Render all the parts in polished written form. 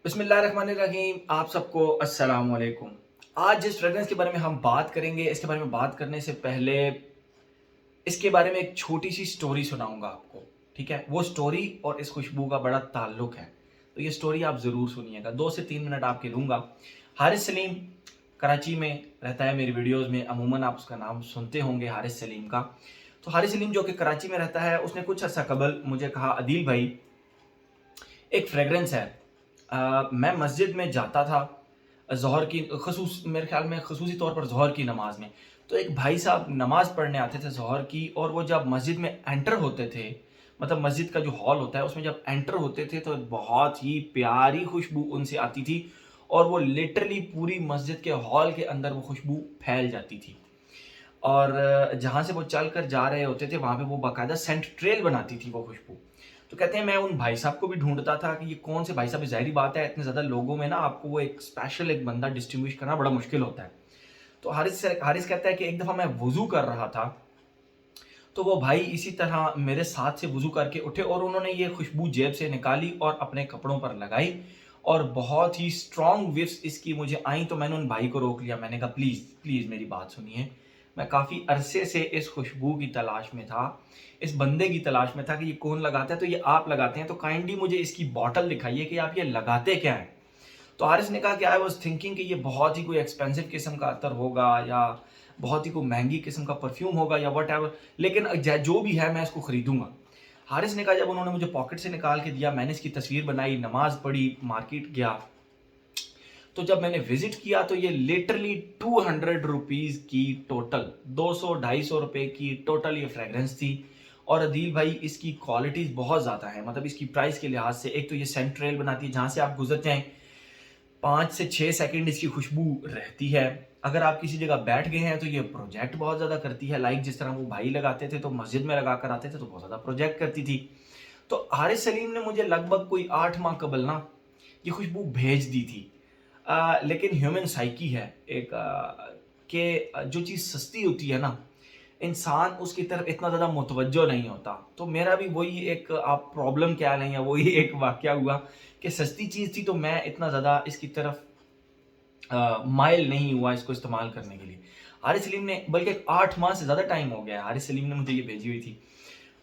बिस्मिल्लाहिर्रहमानिर्रहीम। आप सबको अस्सलाम वालेकुम। आज जिस फ्रेगरेंस के बारे में हम बात करेंगे, इसके बारे में बात करने से पहले इसके बारे में एक छोटी सी स्टोरी सुनाऊंगा आपको। ठीक है, वो स्टोरी और इस खुशबू का बड़ा ताल्लुक है, तो ये स्टोरी आप ज़रूर सुनिएगा। 2 से 3 मिनट आपके लूँगा। हारिस सलीम कराची में रहता है। मेरी वीडियोज़ में अमूमन आप उसका नाम सुनते होंगे, हारिस सलीम का। तो हारिस सलीम जो कि कराची में रहता है, उसने कुछ अर्सा कबल मुझे कहा, अदील भाई एक फ्रेगरेंस है। मैं मस्जिद में जाता था ज़ोहर की खसूस मेरे ख्याल में खसूसी तौर पर ज़ोहर की नमाज में। तो एक भाई साहब नमाज पढ़ने आते थे ज़ोहर की, और वो जब मस्जिद में एंटर होते थे, मतलब मस्जिद का जो हॉल होता है उसमें जब एंटर होते थे, तो बहुत ही प्यारी खुशबू उनसे आती थी, और वो लिटरली पूरी मस्जिद के हॉल के अंदर वो खुशबू फैल जाती थी। और जहाँ से वो चल कर जा रहे होते थे, वहाँ पे वो बाकायदा सेंट ट्रेल बनाती थी वो खुशबू। तो कहते हैं मैं उन भाई साहब को भी ढूँढता था कि ये कौन से भाई साहब हैं। ज़ाहिर-सी बात है, इतने ज़्यादा लोगों में ना आपको वो एक स्पेशल एक बंदा डिस्टिंग्विश करना बड़ा मुश्किल होता है। तो हारिस कहता है कि एक दफ़ा मैं वुज़ू कर रहा था, तो वो भाई इसी तरह मेरे साथ से वुज़ू करके उठे, और उन्होंने ये खुशबू जेब से निकाली और अपने कपड़ों पर लगाई, और बहुत ही स्ट्रॉन्ग व्हिफ्स इसकी मुझे आई। तो मैंने उन भाई को रोक लिया। मैंने कहा प्लीज़, प्लीज़ मेरी बात सुनिए। मैं काफ़ी अरसे से इस खुशबू की तलाश में था, इस बंदे की तलाश में था कि ये कौन लगाता है। तो ये आप लगाते हैं, तो काइंडली मुझे इसकी बॉटल दिखाइए कि आप ये लगाते क्या हैं? तो हारिस ने कहा कि आई वाज़ थिंकिंग कि ये बहुत ही कोई एक्सपेंसिव किस्म का अतर होगा, या बहुत ही कोई महँगी किस्म का परफ्यूम होगा, या व्हाटएवर, लेकिन जो भी है मैं इसको खरीदूँगा। हारिस ने कहा, जब उन्होंने मुझे पॉकेट से निकाल के दिया, मैंने इसकी तस्वीर बनाई, नमाज़ पढ़ी, मार्केट गया। तो जब मैंने विज़िट किया, तो ये लिटरली 200 रुपीज़ की टोटल, 200-250 रुपए की टोटल ये फ्रेग्रेंस थी। और अदील भाई, इसकी क्वालिटीज़ बहुत ज़्यादा हैं, मतलब इसकी प्राइस के लिहाज से। एक तो ये सेंट ट्रेल बनाती है, जहाँ से आप गुज़र जाएँ 5 से 6 सेकंड इसकी खुशबू रहती है। अगर आप किसी जगह बैठ गए हैं, तो ये प्रोजेक्ट बहुत ज़्यादा करती है। लाइक जिस तरह वो भाई लगाते थे, तो मस्जिद में लगा कर आते थे, तो बहुत ज़्यादा प्रोजेक्ट करती थी। तो हारिस सलीम ने मुझे लगभग कोई 8 माह कबल ना ये खुशबू भेज दी थी। लेकिन ह्यूमन साइकी है एक, कि जो चीज़ सस्ती होती है ना, इंसान उसकी तरफ इतना ज़्यादा मुतवज्जो नहीं होता। तो मेरा भी वही एक, आप प्रॉब्लम क्या लें, या वही एक वाक़या हुआ कि सस्ती चीज़ थी, तो मैं इतना ज़्यादा इसकी तरफ माइल नहीं हुआ इसको इस्तेमाल करने के लिए। हारिस सलीम ने, बल्कि 8 माह से ज़्यादा टाइम हो गया है, हारिस सलीम ने मुझे ये भेजी हुई थी।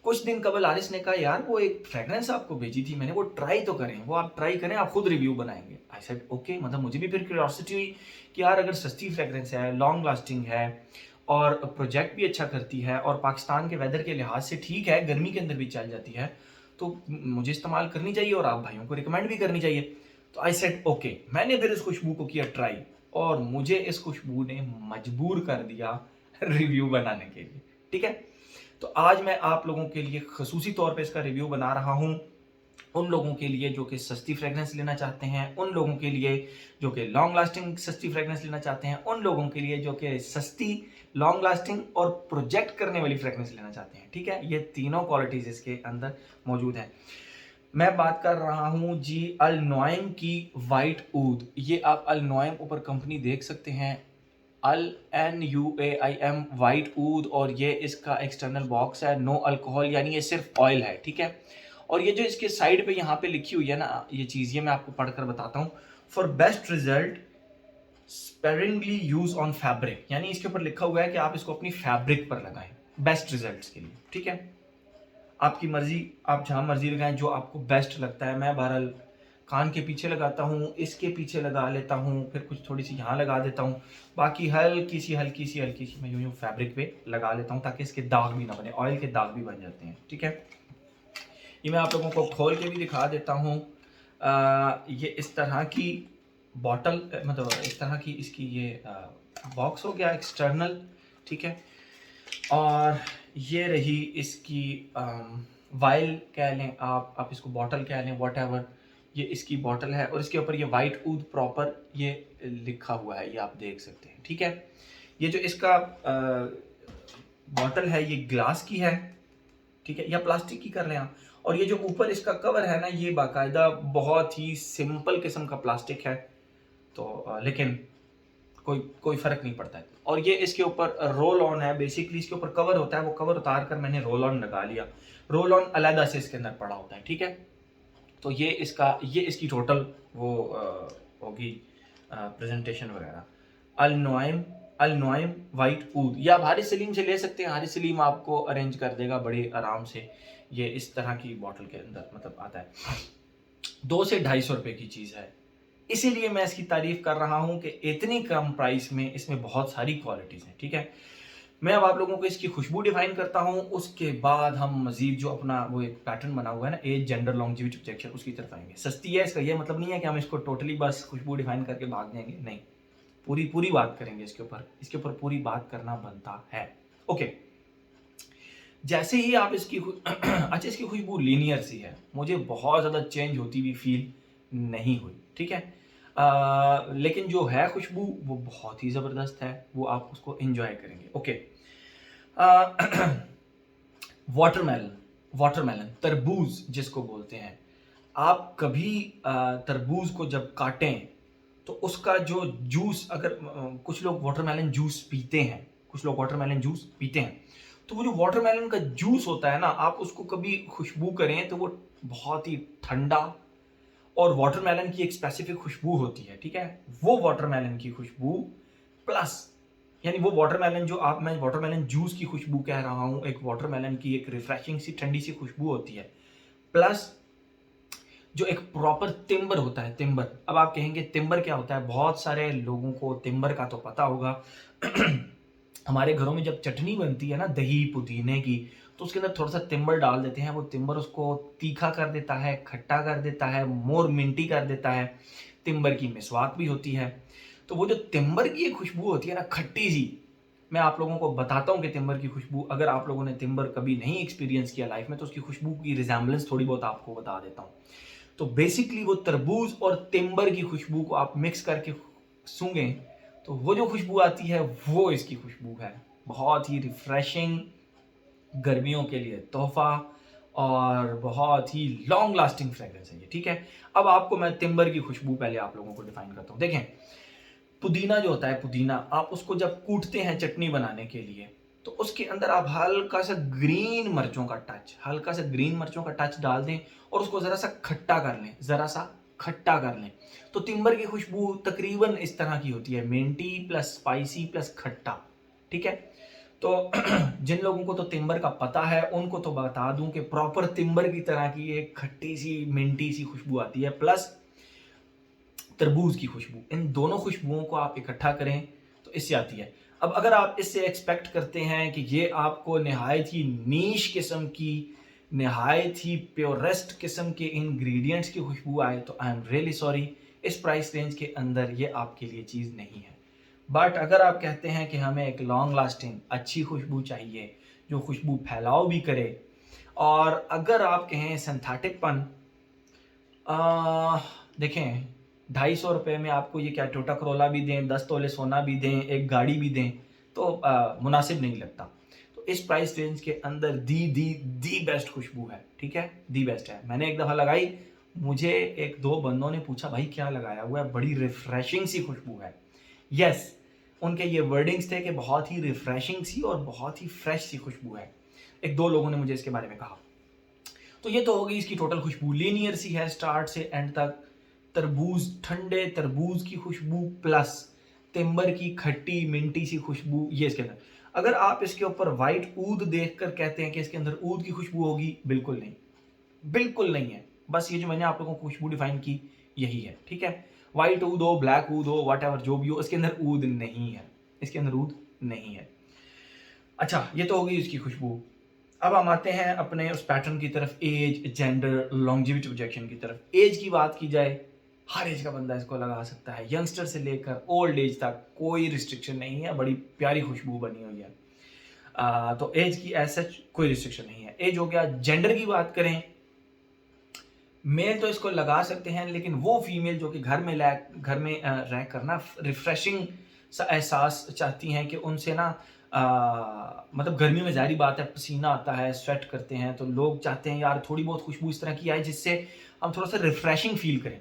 कुछ दिन कबल हारिस ने कहा, यार वो एक फ्रेग्रेंस आपको भेजी थी मैंने, वो ट्राई तो करें, वो आप ट्राई करें, आप खुद रिव्यू बनाएँगे। आई सेड ओके, मतलब मुझे भी फिर क्यूरियोसिटी हुई कि यार अगर सस्ती फ्रेग्रेंस है, लॉन्ग लास्टिंग है, और प्रोजेक्ट भी अच्छा करती है, और पाकिस्तान के वेदर के लिहाज से ठीक है, गर्मी के अंदर भी चल जाती है, तो मुझे इस्तेमाल करनी चाहिए, और आप भाइयों को रिकमेंड भी करनी चाहिए। तो आई सेड ओके, मैंने फिर इस खुशबू को किया ट्राई, और मुझे इस खुशबू ने मजबूर कर दिया रिव्यू बनाने के लिए। ठीक है? तो आज मैं आप लोगों के लिए खसूसी तौर पे इसका रिव्यू बना रहा हूँ। उन लोगों के लिए जो कि सस्ती फ्रेग्रेंस लेना चाहते हैं, उन लोगों के लिए जो कि लॉन्ग लास्टिंग सस्ती फ्रेग्रेंस लेना चाहते हैं, उन लोगों के लिए जो कि सस्ती, लॉन्ग लास्टिंग और प्रोजेक्ट करने वाली फ्रेग्रेंस लेना चाहते हैं। ठीक है? ये तीनों क्वालिटीज़ इसके अंदर मौजूद हैं। मैं बात कर रहा हूँ जी अल नोएम की व्हाइट ऊद। ये आप अल नोएम ऊपर कंपनी देख सकते हैं, अल NUAIM व्हाइट ऊद, और ये इसका एक्सटर्नल बॉक्स है। नो अल्कोहल, यानी ये सिर्फ ऑयल है। ठीक है? और ये जो इसके साइड पे यहाँ पे लिखी हुई है ना ये चीज़, ये मैं आपको पढ़कर बताता हूँ। For best result sparingly use on fabric, यानी इसके ऊपर लिखा हुआ है कि आप इसको अपनी फैब्रिक पर लगाएं बेस्ट रिजल्ट्स के लिए। ठीक है? आपकी मर्जी, आप जहाँ मर्जी लगाएं, जो आपको बेस्ट लगता है। मैं बहरहाल कान के पीछे लगाता हूँ, इसके पीछे लगा लेता हूँ, फिर कुछ थोड़ी सी यहाँ लगा देता हूँ, बाकी हल्की सी मैं यूँ फैब्रिक पे लगा लेता हूँ, ताकि इसके दाग भी ना बने, ऑयल के दाग भी बन जाते हैं। ठीक है? ये मैं आप लोगों को खोल के भी दिखा देता हूँ। ये इस तरह की बॉटल, मतलब इस तरह की इसकी ये बॉक्स हो गया एक्सटर्नल। ठीक है? और ये रही इसकी वाइल कह लें आप इसको बॉटल कह लें, व्हाटएवर। ये इसकी बॉटल है, और इसके ऊपर ये वाइट ऊद प्रॉपर ये लिखा हुआ है, ये आप देख सकते हैं। ठीक है? ये जो इसका बॉटल है, ये ग्लास की है। ठीक है? या प्लास्टिक की कर लें आप। और ये जो ऊपर इसका कवर है ना, ये बाकायदा बहुत ही सिंपल किस्म का प्लास्टिक है। तो लेकिन कोई कोई फ़र्क नहीं पड़ता है। और ये इसके ऊपर रोल ऑन है, बेसिकली इसके ऊपर कवर होता है, वो कवर उतार कर मैंने रोल ऑन लगा लिया। रोल ऑन अलहदा से इसके अंदर पड़ा होता है। ठीक है? तो ये इसकी टोटल वो होगी प्रेजेंटेशन वगैरह। अल नोइम वाइट ऊद, या आप हारिस सलीम से ले सकते हैं, हारिस सलीम आपको अरेंज कर देगा बड़े आराम से। ये इस तरह की बॉटल के अंदर मतलब आता है, 2 से 250 रुपए की चीज़ है। इसीलिए मैं इसकी तारीफ कर रहा हूँ कि इतनी कम प्राइस में इसमें बहुत सारी क्वालिटीज़ हैं, ठीक है। मैं अब आप लोगों को इसकी खुशबू डिफाइन करता हूँ, उसके बाद हम मजीद जो अपना वो एक पैटर्न बना हुआ है ना, एज जेंडर लॉन्जिविटी ऑब्जेक्शन, उसकी तरफ आएंगे। सस्ती है, इसका ये मतलब नहीं है कि हम इसको टोटली बस खुशबू डिफाइन करके भाग जाएंगे, नहीं, पूरी बात करेंगे इसके ऊपर पूरी बात करना बनता है। ओके, जैसे ही आप इसकी अच्छा, इसकी खुशबू लीनियर सी है, मुझे बहुत ज़्यादा चेंज होती हुई फील नहीं हुई, ठीक है। लेकिन जो है खुशबू वो बहुत ही ज़बरदस्त है, वो आप उसको एंजॉय करेंगे। ओके, वाटरमेलन तरबूज जिसको बोलते हैं, आप कभी तरबूज को जब काटें तो उसका जो जूस, अगर कुछ लोग वाटरमेलन जूस पीते हैं, तो वो जो वाटरमेलन का जूस होता है ना, आप उसको कभी खुशबू करें तो वो बहुत ही ठंडा, और वाटरमेलन की एक स्पेसिफिक खुशबू होती है, ठीक है। वो वाटरमेलन की खुशबू प्लस, यानी वो वाटरमेलन जो मैं वाटरमेलन जूस की खुशबू कह रहा हूं, एक वाटरमेलन की एक रिफ्रेशिंग सी ठंडी सी खुशबू होती है, प्लस जो एक प्रॉपर तिम्बर होता है, तिम्बर। अब आप कहेंगे तिम्बर क्या होता है, बहुत सारे लोगों को तिम्बर का तो पता होगा। हमारे घरों में जब चटनी बनती है ना दही पुदीने की, तो उसके अंदर थोड़ा सा तिम्बर डाल देते हैं, वो तिम्बर उसको तीखा कर देता है, खट्टा कर देता है, मोर मिंटी कर देता है। तिम्बर की मिसवाक भी होती है। तो वो जो तिम्बर की एक खुशबू होती है ना, खट्टी सी, मैं आप लोगों को बताता हूँ कि तिम्बर की खुशबू, अगर आप लोगों ने तिम्बर कभी नहीं एक्सपीरियंस किया लाइफ में, तो उसकी खुशबू की रिजेम्बलेंस थोड़ी बहुत आपको बता देता हूँ। तो बेसिकली वो तरबूज और तिम्बर की खुशबू को आप मिक्स करके सूंघें तो वो जो खुशबू आती है वो इसकी खुशबू है। बहुत ही रिफ्रेशिंग, गर्मियों के लिए तोहफा, और बहुत ही लॉन्ग लास्टिंग फ्रेग्रेंस है ये, ठीक है। अब आपको मैं तिम्बर की खुशबू पहले आप लोगों को डिफाइन करता हूँ। देखें, पुदीना जो होता है, पुदीना आप उसको जब कूटते हैं चटनी बनाने के लिए, तो उसके अंदर आप हल्का सा ग्रीन मिर्चों का टच डाल दें और उसको जरा सा खट्टा कर लें, तो तिम्बर की खुशबू तकरीबन इस तरह की होती है, मिंटी प्लस स्पाइसी प्लस खट्टा, ठीक है। तो जिन लोगों को तो तिम्बर का पता है उनको तो बता दूं कि प्रॉपर तिम्बर की तरह की एक खट्टी सी मिंटी सी खुशबू आती है, प्लस तरबूज की खुशबू। इन दोनों खुशबुओं को आप इकट्ठा करें तो इससे आती है। अब अगर आप इससे एक्सपेक्ट करते हैं कि ये आपको नहायत ही नीश किस्म की, नहायत ही प्योरेस्ट किस्म के इंग्रेडिएंट्स की खुशबू आए, तो आई एम रियली सॉरी, इस प्राइस रेंज के अंदर ये आपके लिए चीज़ नहीं है। बट अगर आप कहते हैं कि हमें एक लॉन्ग लास्टिंग अच्छी खुशबू चाहिए जो खुशबू फैलाव भी करे, और अगर आप कहें सिंथेटिकपन, देखें 250 रुपये में आपको ये क्या टोयोटा करोला भी दें, 10 तोले सोना भी दें, एक गाड़ी भी दें, तो मुनासिब नहीं लगता। तो इस प्राइस रेंज के अंदर दी बेस्ट खुशबू है, ठीक है, दी बेस्ट है। मैंने एक दफ़ा लगाई, मुझे एक दो बंदों ने पूछा भाई क्या लगाया हुआ है, बड़ी रिफ्रेशिंग सी खुशबू है। यस, उनके ये वर्डिंग्स थे कि बहुत ही रिफ्रेशिंग सी और बहुत ही फ्रेश सी खुशबू है। एक दो लोगों ने मुझे इसके बारे में कहा। तो ये तो हो गई इसकी टोटल खुशबू, लीनियर सी है स्टार्ट से एंड तक। तरबूज, ठंडे तरबूज की खुशबू प्लस तिम्बर की खट्टी मिंटी सी खुशबू, ये इसके अंदर। अगर आप इसके ऊपर वाइट ऊद देखकर कहते हैं कि इसके अंदर ऊद की खुशबू होगी, बिल्कुल नहीं, बिल्कुल नहीं है। बस ये जो मैंने आप लोगों को खुशबू डिफाइन की यही है, ठीक है। व्हाइट ऊद हो, ब्लैक ऊद हो, वट एवर जो भी हो, इसके अंदर ऊद नहीं है, इसके अंदर ऊद नहीं है। अच्छा, ये तो हो गई इसकी खुशबू। अब हम आते हैं अपने उस पैटर्न की तरफ, एज जेंडर लॉन्जिविटी प्रोजेक्शन की तरफ। एज की बात की जाए, हर एज का बंदा इसको लगा सकता है, यंगस्टर से लेकर ओल्ड एज तक, कोई रिस्ट्रिक्शन नहीं है। बड़ी प्यारी खुशबू बनी हुई है। तो एज की एज सच कोई रिस्ट्रिक्शन नहीं है। एज हो गया। जेंडर की बात करें, मेल तो इसको लगा सकते हैं, लेकिन वो फीमेल जो कि घर में रह कर ना रिफ्रेशिंग सा एहसास चाहती हैं, कि उनसे ना मतलब गर्मी में जारी बात है पसीना आता है, स्वेट करते हैं, तो लोग चाहते हैं यार थोड़ी बहुत खुशबू इस तरह की आए जिससे हम थोड़ा सा रिफ्रेशिंग फील करें।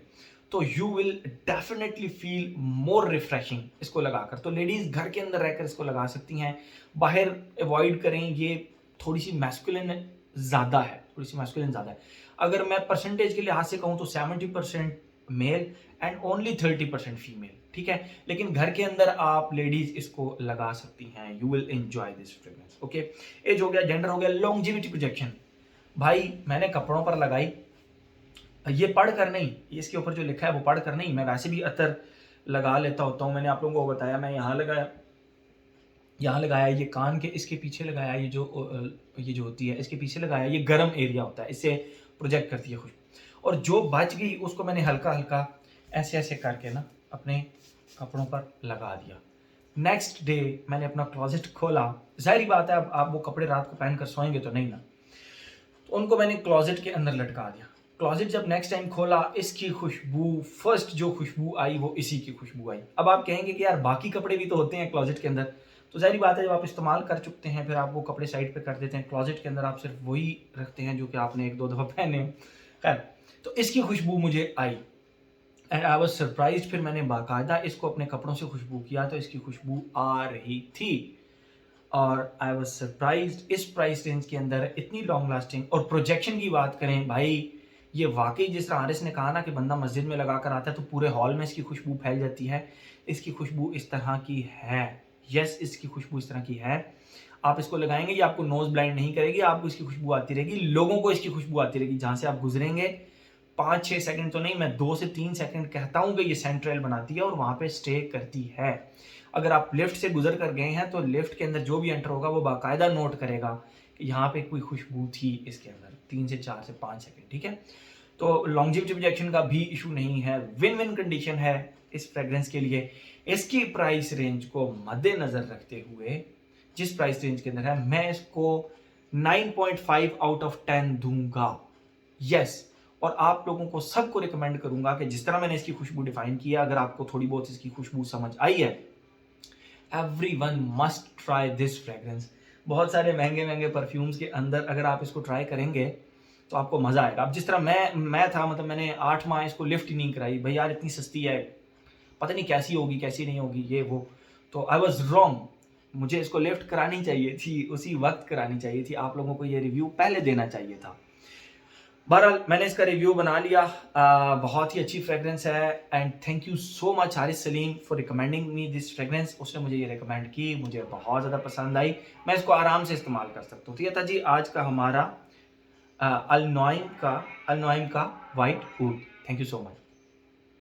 तो you will definitely feel more refreshing इसको लगाकर। तो लेडीज घर के अंदर रहकर इसको लगा सकती हैं, बाहर अवॉइड करें, ये थोड़ी सी मैस्कुलिन ज़्यादा है, अगर मैं परसेंटेज के लिहाज से कहूँ तो 70% मेल एंड ओनली 30% फीमेल, ठीक है। लेकिन घर के अंदर आप लेडीज इसको लगा सकती हैं, you will enjoy this fragrance, okay. Age हो गया, जेंडर हो गया, लॉन्जेविटी प्रोजेक्शन। भाई मैंने कपड़ों पर लगाई, ये पढ़ कर नहीं, इसके ऊपर जो लिखा है वो पढ़ कर नहीं, मैं वैसे भी अतर लगा लेता होता हूँ। मैंने आप लोगों को बताया, मैं यहाँ लगाया, यहाँ लगाया, ये कान के इसके पीछे लगाया, ये जो होती है इसके पीछे लगाया, ये गर्म एरिया होता है, इससे प्रोजेक्ट करती है खुशबू। और जो बच गई उसको मैंने हल्का हल्का ऐसे ऐसे करके ना अपने कपड़ों पर लगा दिया। नेक्स्ट डे मैंने अपना क्लोजेट खोला, जाहिर बात है अब आप वो कपड़े रात को पहन कर सोएंगे तो नहीं ना, तो उनको मैंने क्लोजेट के अंदर लटका दिया। क्लोजेट जब नेक्स्ट टाइम खोला, इसकी खुशबू, फर्स्ट जो खुशबू आई वो इसी की खुशबू आई। अब आप कहेंगे कि यार बाकी कपड़े भी तो होते हैं क्लोजेट के अंदर, तो जाहिर बात है जब आप इस्तेमाल कर चुकते हैं फिर आप वो कपड़े साइड पे कर देते हैं, क्लोजेट के अंदर आप सिर्फ वही रखते हैं जो कि आपने एक दो दफ़ा पहने हो। खैर, तो इसकी खुशबू मुझे आई एंड आई वाज सरप्राइज्ड। फिर मैंने बाकायदा इसको अपने कपड़ों से खुशबू किया तो इसकी खुशबू आ रही थी और आई वाज सरप्राइज्ड। इस प्राइस रेंज के अंदर इतनी लॉन्ग लास्टिंग और प्रोजेक्शन की बात करें भाई, ये वाकई जिस तरह आरिस ने कहा ना कि बंदा मस्जिद में लगा कर आता है तो पूरे हॉल में इसकी खुशबू फैल जाती है, इसकी खुशबू इस तरह की है। यस, इसकी खुशबू इस तरह की है। आप इसको लगाएंगे, ये आपको नोज ब्लाइंड नहीं करेगी, आपको इसकी खुशबू आती रहेगी, लोगों को इसकी खुशबू आती रहेगी जहां से आप गुजरेंगे। 5-6 सेकंड तो नहीं, मैं 2 से 3 सेकंड कहता हूं कि ये सेंट्रल बनाती है और वहां पे स्टे करती है। अगर आप लिफ्ट से गुजर कर गए हैं तो लिफ्ट के अंदर जो भी एंटर होगा वो बाकायदा नोट करेगा कि यहाँ पे कोई खुशबू थी इसके अंदर, 3 से 4 से 5 सेकंड, ठीक है। तो लॉन्जेविटी प्रोजेक्शन का भी इशू नहीं है, विन विन कंडीशन है इस फ्रेग्रेंस के लिए। इसकी प्राइस रेंज को मद्देनजर रखते हुए, जिस प्राइस रेंज के अंदर है, मैं इसको 9.5 आउट ऑफ 10 दूंगा। यस, और आप लोगों को सबको रिकमेंड करूंगा कि जिस तरह मैंने इसकी खुशबू डिफाइन किया, अगर आपको थोड़ी बहुत इसकी खुशबू समझ आई है, everyone must try this fragrance. बहुत सारे महंगे महंगे परफ्यूम्स के अंदर अगर आप इसको ट्राई करेंगे तो आपको मजा आएगा। अब जिस तरह मैं था, मतलब मैंने 8 माह इसको लिफ्ट ही नहीं कराई, भाई यार इतनी सस्ती है, पता नहीं कैसी होगी कैसी नहीं होगी, ये वो। तो आई वॉज रॉन्ग, मुझे इसको लिफ्ट करानी चाहिए थी, उसी वक्त करानी चाहिए थी, आप लोगों को ये रिव्यू पहले देना चाहिए था। बहरहाल मैंने इसका रिव्यू बना लिया। बहुत ही अच्छी फ्रेग्रेंस है and thank you so much Haris Salim for recommending me this fragrance. उसने मुझे ये रिकमेंड की, मुझे बहुत ज़्यादा पसंद आई, मैं इसको आराम से इस्तेमाल कर सकता हूँ। तो ये था जी आज का हमारा अल नॉइम का white would. Thank you so much.